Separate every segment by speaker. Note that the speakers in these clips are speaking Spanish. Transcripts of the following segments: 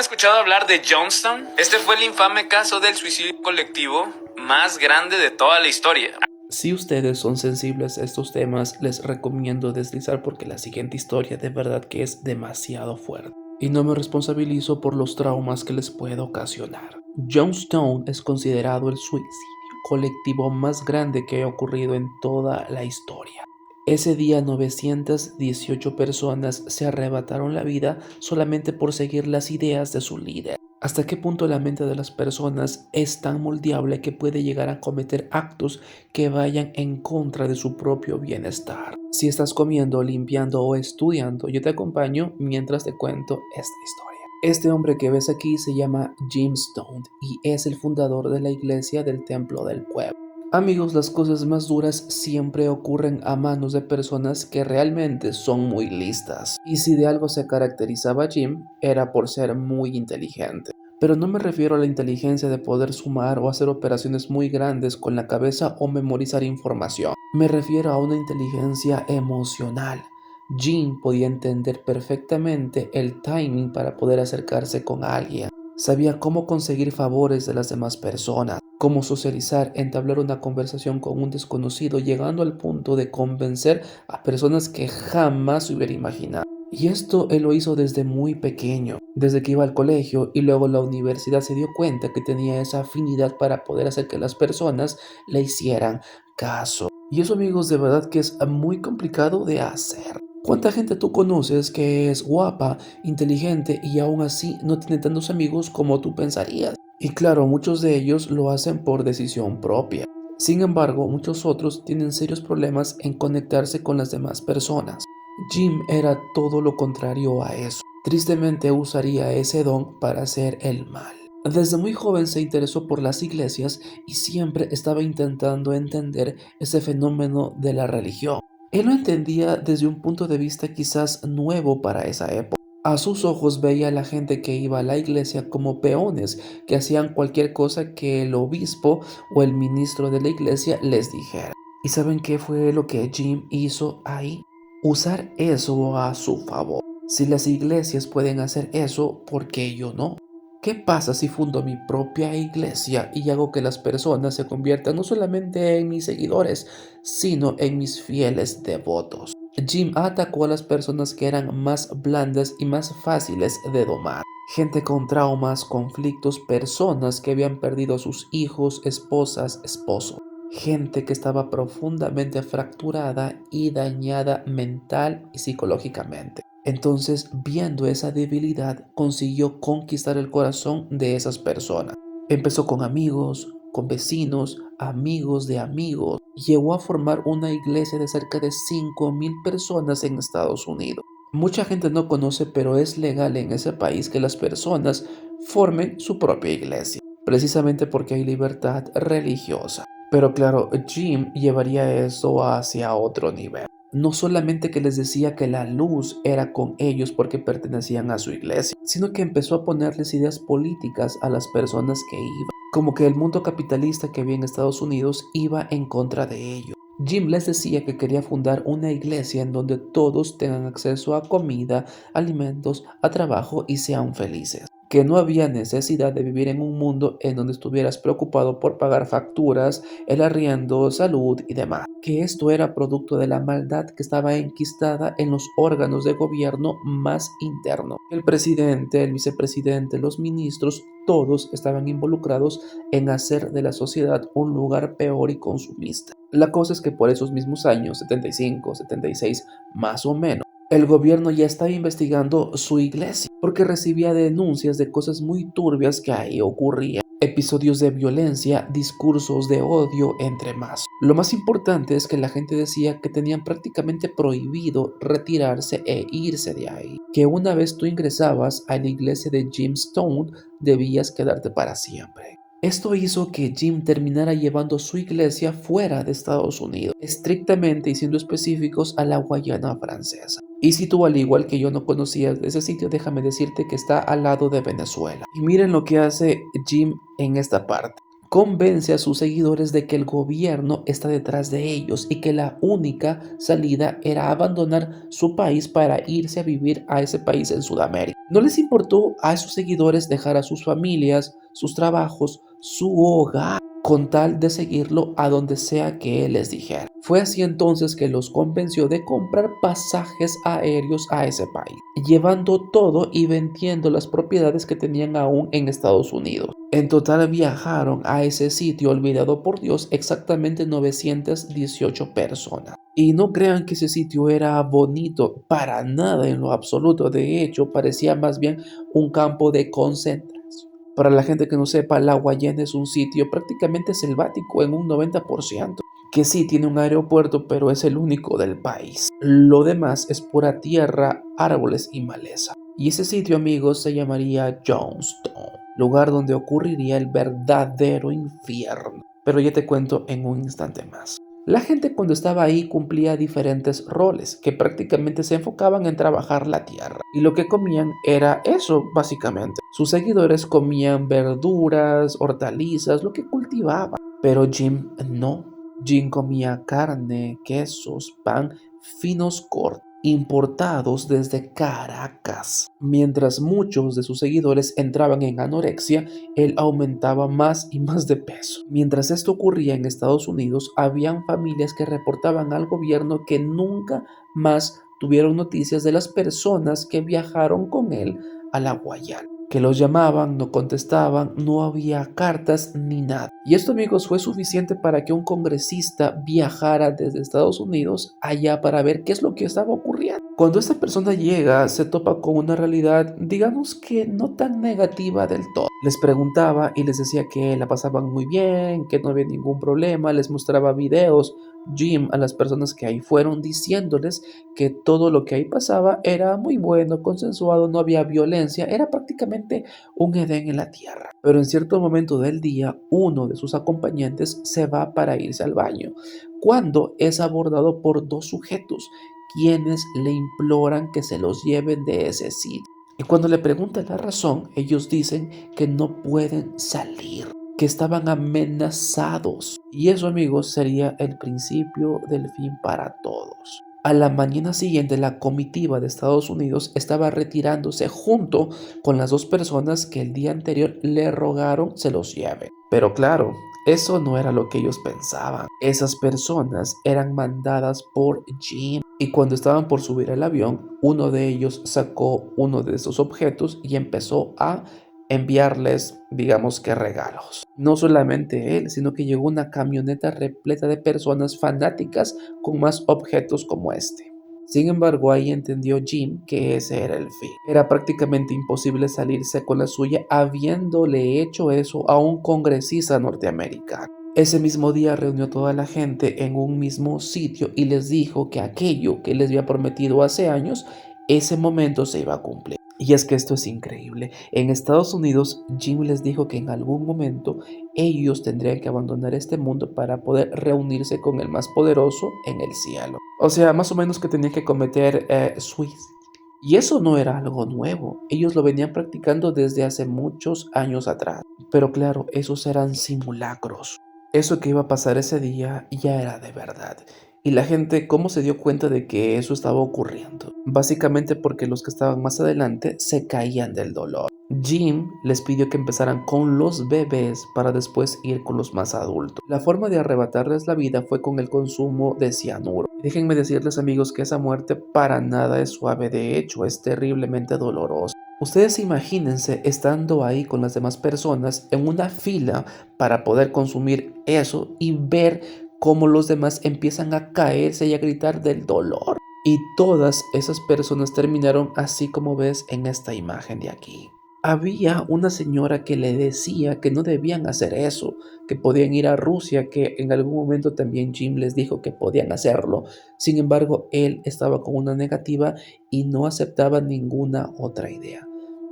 Speaker 1: ¿Has escuchado hablar de Jonestown? Este fue el infame caso del suicidio colectivo más grande de toda la historia.
Speaker 2: Si ustedes son sensibles a estos temas, les recomiendo deslizar porque la siguiente historia de verdad que es demasiado fuerte. Y no me responsabilizo por los traumas que les puede ocasionar. Jonestown es considerado el suicidio colectivo más grande que ha ocurrido en toda la historia. Ese día 918 personas se arrebataron la vida solamente por seguir las ideas de su líder. ¿Hasta qué punto la mente de las personas es tan moldeable que puede llegar a cometer actos que vayan en contra de su propio bienestar? Si estás comiendo, limpiando o estudiando, yo te acompaño mientras te cuento esta historia. Este hombre que ves aquí se llama Jim Stone y es el fundador de la iglesia del Templo del Pueblo. Amigos, las cosas más duras siempre ocurren a manos de personas que realmente son muy listas. Y si de algo se caracterizaba Jim, era por ser muy inteligente. Pero no me refiero a la inteligencia de poder sumar o hacer operaciones muy grandes con la cabeza o memorizar información. Me refiero a una inteligencia emocional. Jim podía entender perfectamente el timing para poder acercarse con alguien. Sabía cómo conseguir favores de las demás personas, cómo socializar, entablar una conversación con un desconocido, llegando al punto de convencer a personas que jamás se hubiera imaginado. Y esto él lo hizo desde muy pequeño, desde que iba al colegio y luego la universidad se dio cuenta que tenía esa afinidad para poder hacer que las personas le hicieran caso. Y eso, amigos, de verdad que es muy complicado de hacer. ¿Cuánta gente tú conoces que es guapa, inteligente y aún así no tiene tantos amigos como tú pensarías? Y claro, muchos de ellos lo hacen por decisión propia. Sin embargo, muchos otros tienen serios problemas en conectarse con las demás personas. Jim era todo lo contrario a eso. Tristemente usaría ese don para hacer el mal. Desde muy joven se interesó por las iglesias y siempre estaba intentando entender ese fenómeno de la religión. Él lo entendía desde un punto de vista quizás nuevo para esa época. A sus ojos veía a la gente que iba a la iglesia como peones, que hacían cualquier cosa que el obispo o el ministro de la iglesia les dijera. ¿Y saben qué fue lo que Jim hizo ahí? Usar eso a su favor. Si las iglesias pueden hacer eso, ¿por qué yo no? ¿Qué pasa si fundo mi propia iglesia y hago que las personas se conviertan no solamente en mis seguidores, sino en mis fieles devotos? Jim atacó a las personas que eran más blandas y más fáciles de domar. Gente con traumas, conflictos, personas que habían perdido a sus hijos, esposas, esposos. Gente que estaba profundamente fracturada y dañada mental y psicológicamente. Entonces, viendo esa debilidad, consiguió conquistar el corazón de esas personas. Empezó con amigos, con vecinos, amigos de amigos. Llegó a formar una iglesia de cerca de 5,000 personas en Estados Unidos. Mucha gente no conoce, pero es legal en ese país que las personas formen su propia iglesia, precisamente porque hay libertad religiosa. Pero claro, Jim llevaría eso hacia otro nivel. No solamente que les decía que la luz era con ellos porque pertenecían a su iglesia, sino que empezó a ponerles ideas políticas a las personas que iban, como que el mundo capitalista que había en Estados Unidos iba en contra de ellos. Jim les decía que quería fundar una iglesia en donde todos tengan acceso a comida, alimentos, a trabajo y sean felices. Que no había necesidad de vivir en un mundo en donde estuvieras preocupado por pagar facturas, el arriendo, salud y demás. Que esto era producto de la maldad que estaba enquistada en los órganos de gobierno más internos. El presidente, el vicepresidente, los ministros, todos estaban involucrados en hacer de la sociedad un lugar peor y consumista. La cosa es que por esos mismos años, 75, 76, más o menos, el gobierno ya estaba investigando su iglesia porque recibía denuncias de cosas muy turbias que ahí ocurrían. Episodios de violencia, discursos de odio, entre más. Lo más importante es que la gente decía que tenían prácticamente prohibido retirarse e irse de ahí. Que una vez tú ingresabas a la iglesia de Jim Stone, debías quedarte para siempre. Esto hizo que Jim terminara llevando su iglesia fuera de Estados Unidos, estrictamente y siendo específicos a la Guayana Francesa. Y si tú al igual que yo no conocías ese sitio, déjame decirte que está al lado de Venezuela. Y miren lo que hace Jim en esta parte. convence a sus seguidores de que el gobierno está detrás de ellos y que la única salida era abandonar su país para irse a vivir a ese país en Sudamérica. No les importó a sus seguidores dejar a sus familias, sus trabajos, su hogar, con tal de seguirlo a donde sea que él les dijera. Fue así entonces que los convenció de comprar pasajes aéreos a ese país, llevando todo y vendiendo las propiedades que tenían aún en Estados Unidos. En total viajaron a ese sitio olvidado por Dios exactamente 918 personas. Y no crean que ese sitio era bonito, para nada en lo absoluto. De hecho, parecía más bien un campo de concentración. Para la gente que no sepa, La Guayana es un sitio prácticamente selvático en un 90%, que sí tiene un aeropuerto, pero es el único del país. Lo demás es pura tierra, árboles y maleza. Y ese sitio, amigos, se llamaría Jonestown, lugar donde ocurriría el verdadero infierno. Pero ya te cuento en un instante más. La gente cuando estaba ahí cumplía diferentes roles que prácticamente se enfocaban en trabajar la tierra, y lo que comían era eso básicamente. Sus seguidores comían verduras, hortalizas, lo que cultivaban, pero Jim no. Jim comía carne, quesos, pan, finos cortes importados desde Caracas. Mientras muchos de sus seguidores entraban en anorexia, él aumentaba más y más de peso. Mientras esto ocurría en Estados Unidos, habían familias que reportaban al gobierno que nunca más tuvieron noticias de las personas que viajaron con él a La Guayana, que los llamaban, no contestaban, no había cartas ni nada. Y esto, amigos, fue suficiente para que un congresista viajara desde Estados Unidos allá para ver qué es lo que estaba ocurriendo. Cuando esta persona llega, se topa con una realidad, digamos que no tan negativa del todo. Les preguntaba y les decía que la pasaban muy bien, que no había ningún problema, les mostraba videos. Jim a las personas que ahí fueron diciéndoles que todo lo que ahí pasaba era muy bueno, consensuado, no había violencia, era prácticamente un Edén en la tierra. Pero en cierto momento del día, uno de sus acompañantes se va para irse al baño, cuando es abordado por dos sujetos, quienes le imploran que se los lleven de ese sitio. Y cuando le preguntan la razón, ellos dicen que no pueden salir, que estaban amenazados. Y eso, amigos, sería el principio del fin para todos. A la mañana siguiente, la comitiva de Estados Unidos estaba retirándose junto con las dos personas que el día anterior le rogaron se los lleven. Pero claro, eso no era lo que ellos pensaban. Esas personas eran mandadas por Jim. Y cuando estaban por subir al avión, uno de ellos sacó uno de esos objetos y empezó a enviarles, digamos que regalos. No solamente él, sino que llegó una camioneta repleta de personas fanáticas con más objetos como este. Sin embargo, ahí entendió Jim que ese era el fin. Era prácticamente imposible salirse con la suya habiéndole hecho eso a un congresista norteamericano. Ese mismo día reunió a toda la gente en un mismo sitio y les dijo que aquello que les había prometido hace años, ese momento se iba a cumplir. Y es que esto es increíble. En Estados Unidos, Jim les dijo que en algún momento ellos tendrían que abandonar este mundo para poder reunirse con el más poderoso en el cielo. O sea, más o menos que tenían que cometer suicidio. Y eso no era algo nuevo. Ellos lo venían practicando desde hace muchos años atrás. Pero claro, esos eran simulacros. Eso que iba a pasar ese día ya era de verdad. Y la gente, ¿cómo se dio cuenta de que eso estaba ocurriendo? Básicamente porque los que estaban más adelante se caían del dolor. Jim les pidió que empezaran con los bebés para después ir con los más adultos. La forma de arrebatarles la vida fue con el consumo de cianuro. Déjenme decirles, amigos, que esa muerte para nada es suave, de hecho es terriblemente dolorosa. Ustedes imagínense estando ahí con las demás personas en una fila para poder consumir eso y ver cómo los demás empiezan a caerse y a gritar del dolor. Y todas esas personas terminaron así como ves en esta imagen de aquí. Había una señora que le decía que no debían hacer eso, que podían ir a Rusia, que en algún momento también Jim les dijo que podían hacerlo. Sin embargo, él estaba con una negativa y no aceptaba ninguna otra idea.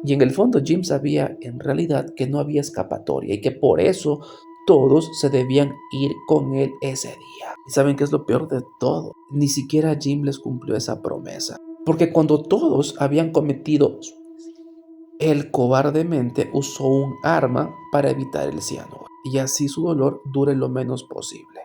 Speaker 2: Y en el fondo Jim sabía en realidad que no había escapatoria y que por eso todos se debían ir con él ese día. ¿Y saben qué es lo peor de todo? Ni siquiera Jim les cumplió esa promesa. Porque cuando todos habían cometido Él cobardemente usó un arma para evitar el cianuro y así su dolor dure lo menos posible.